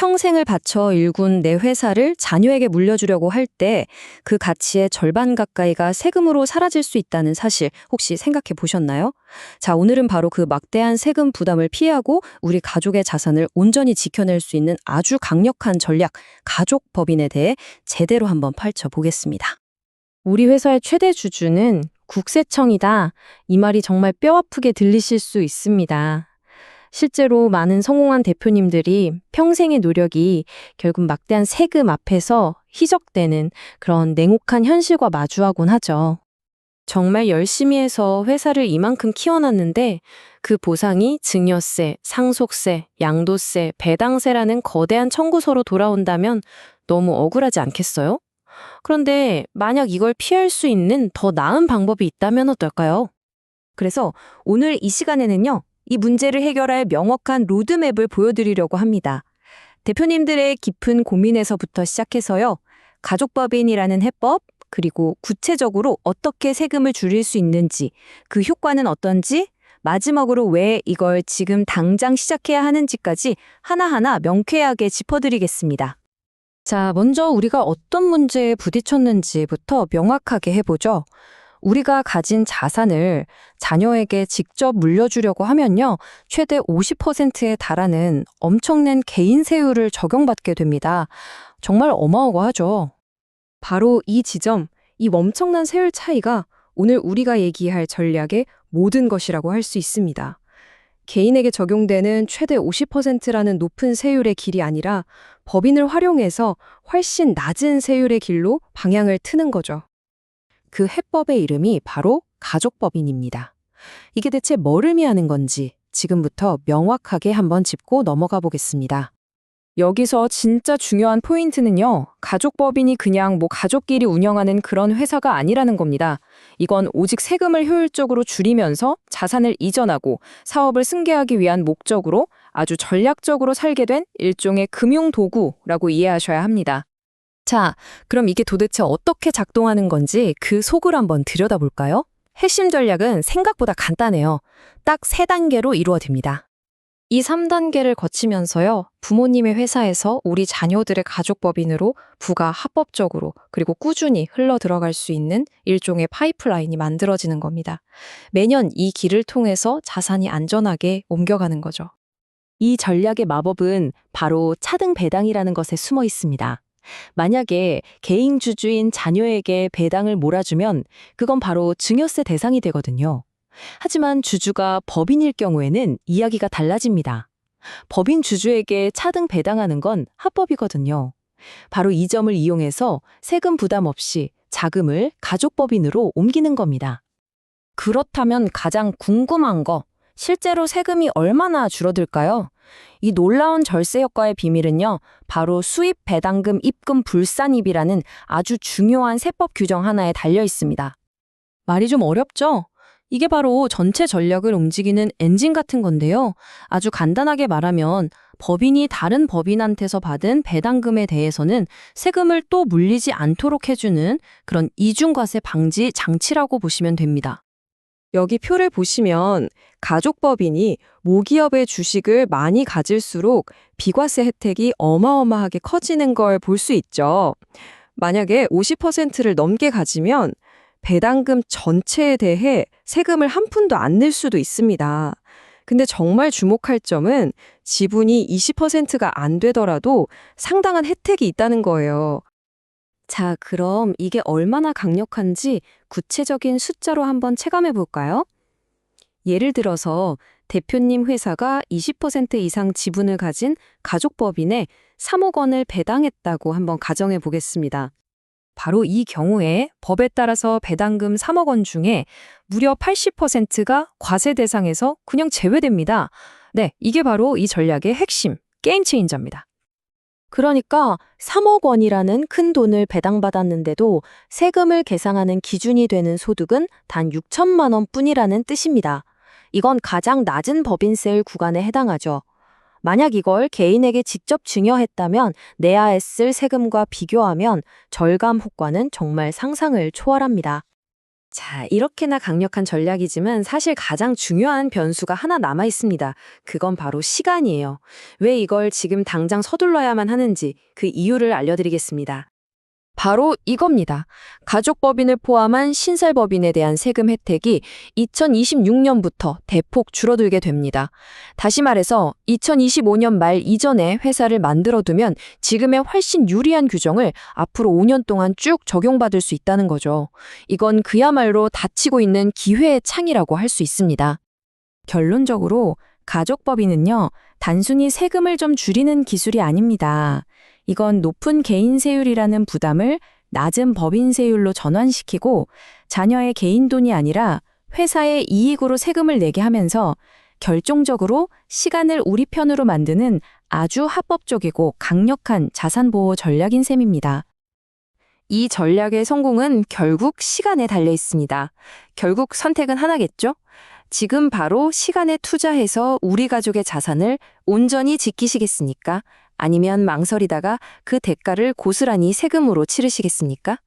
평생을 바쳐 일군 내 회사를 자녀에게 물려주려고 할 때 그 가치의 절반 가까이가 세금으로 사라질 수 있다는 사실 혹시 생각해 보셨나요? 자, 오늘은 바로 그 막대한 세금 부담을 피하고 우리 가족의 자산을 온전히 지켜낼 수 있는 아주 강력한 전략, 가족법인에 대해 제대로 한번 펼쳐보겠습니다. 우리 회사의 최대 주주는 국세청이다. 이 말이 정말 뼈아프게 들리실 수 있습니다. 실제로 많은 성공한 대표님들이 평생의 노력이 결국 막대한 세금 앞에서 희적되는 그런 냉혹한 현실과 마주하곤 하죠. 정말 열심히 해서 회사를 이만큼 키워놨는데 그 보상이 증여세, 상속세, 양도세, 배당세라는 거대한 청구서로 돌아온다면 너무 억울하지 않겠어요? 그런데 만약 이걸 피할 수 있는 더 나은 방법이 있다면 어떨까요? 그래서 오늘 이 시간에는요, 이 문제를 해결할 명확한 로드맵을 보여드리려고 합니다. 대표님들의 깊은 고민에서부터 시작해서요, 가족법인이라는 해법, 그리고 구체적으로 어떻게 세금을 줄일 수 있는지, 그 효과는 어떤지, 마지막으로 왜 이걸 지금 당장 시작해야 하는지까지 하나하나 명쾌하게 짚어드리겠습니다. 자, 먼저 우리가 어떤 문제에 부딪혔는지부터 명확하게 해보죠. 우리가 가진 자산을 자녀에게 직접 물려주려고 하면요, 최대 50%에 달하는 엄청난 개인 세율을 적용받게 됩니다. 정말 어마어마하죠. 바로 이 지점, 이 엄청난 세율 차이가 오늘 우리가 얘기할 전략의 모든 것이라고 할 수 있습니다. 개인에게 적용되는 최대 50%라는 높은 세율의 길이 아니라 법인을 활용해서 훨씬 낮은 세율의 길로 방향을 트는 거죠. 그 해법의 이름이 바로 가족법인입니다. 이게 대체 뭘 의미하는 건지 지금부터 명확하게 한번 짚고 넘어가 보겠습니다. 여기서 진짜 중요한 포인트는요, 가족법인이 그냥 가족끼리 운영하는 그런 회사가 아니라는 겁니다. 이건 오직 세금을 효율적으로 줄이면서 자산을 이전하고 사업을 승계하기 위한 목적으로 아주 전략적으로 설계 된 일종의 금융도구라고 이해하셔야 합니다. 자, 그럼 이게 도대체 어떻게 작동하는 건지 그 속을 한번 들여다볼까요? 핵심 전략은 생각보다 간단해요. 딱 3단계로 이루어집니다. 이 3단계를 거치면서요, 부모님의 회사에서 우리 자녀들의 가족법인으로 부가 합법적으로 그리고 꾸준히 흘러 들어갈 수 있는 일종의 파이프라인이 만들어지는 겁니다. 매년 이 길을 통해서 자산이 안전하게 옮겨가는 거죠. 이 전략의 마법은 바로 차등 배당이라는 것에 숨어 있습니다. 만약에 개인 주주인 자녀에게 배당을 몰아주면 그건 바로 증여세 대상이 되거든요. 하지만 주주가 법인일 경우에는 이야기가 달라집니다. 법인 주주에게 차등 배당하는 건 합법이거든요. 바로 이 점을 이용해서 세금 부담 없이 자금을 가족법인으로 옮기는 겁니다. 그렇다면 가장 궁금한 거, 실제로 세금이 얼마나 줄어들까요? 이 놀라운 절세 효과의 비밀은요, 바로 수입 배당금 입금 불산입이라는 아주 중요한 세법 규정 하나에 달려 있습니다. 말이 좀 어렵죠? 이게 바로 전체 전략을 움직이는 엔진 같은 건데요. 아주 간단하게 말하면 법인이 다른 법인한테서 받은 배당금에 대해서는 세금을 또 물리지 않도록 해주는 그런 이중과세 방지 장치라고 보시면 됩니다. 여기 표를 보시면 가족법인이 모기업의 주식을 많이 가질수록 비과세 혜택이 어마어마하게 커지는 걸 볼 수 있죠. 만약에 50%를 넘게 가지면 배당금 전체에 대해 세금을 한 푼도 안 낼 수도 있습니다. 근데 정말 주목할 점은 지분이 20%가 안 되더라도 상당한 혜택이 있다는 거예요. 자, 그럼 이게 얼마나 강력한지 구체적인 숫자로 한번 체감해 볼까요? 예를 들어서 대표님 회사가 20% 이상 지분을 가진 가족법인에 3억 원을 배당했다고 한번 가정해 보겠습니다. 바로 이 경우에 법에 따라서 배당금 3억 원 중에 무려 80%가 과세 대상에서 그냥 제외됩니다. 네, 이게 바로 이 전략의 핵심, 게임 체인저입니다. 그러니까 3억 원이라는 큰 돈을 배당받았는데도 세금을 계상하는 기준이 되는 소득은 단 6천만 원뿐이라는 뜻입니다. 이건 가장 낮은 법인세율 구간에 해당하죠. 만약 이걸 개인에게 직접 증여했다면 내야 했을 세금과 비교하면 절감 효과는 정말 상상을 초월합니다. 자, 이렇게나 강력한 전략이지만 사실 가장 중요한 변수가 하나 남아 있습니다. 그건 바로 시간이에요. 왜 이걸 지금 당장 서둘러야만 하는지 그 이유를 알려드리겠습니다. 바로 이겁니다. 가족법인을 포함한 신설법인에 대한 세금 혜택이 2026년부터 대폭 줄어들게 됩니다. 다시 말해서 2025년 말 이전에 회사를 만들어두면 지금의 훨씬 유리한 규정을 앞으로 5년 동안 쭉 적용받을 수 있다는 거죠. 이건 그야말로 닫히고 있는 기회의 창이라고 할 수 있습니다. 결론적으로 가족법인은요, 단순히 세금을 좀 줄이는 기술이 아닙니다. 이건 높은 개인세율이라는 부담을 낮은 법인세율로 전환시키고 자녀의 개인 돈이 아니라 회사의 이익으로 세금을 내게 하면서 결정적으로 시간을 우리 편으로 만드는 아주 합법적이고 강력한 자산보호 전략인 셈입니다. 이 전략의 성공은 결국 시간에 달려 있습니다. 결국 선택은 하나겠죠? 지금 바로 시간에 투자해서 우리 가족의 자산을 온전히 지키시겠습니까? 아니면 망설이다가 그 대가를 고스란히 세금으로 치르시겠습니까?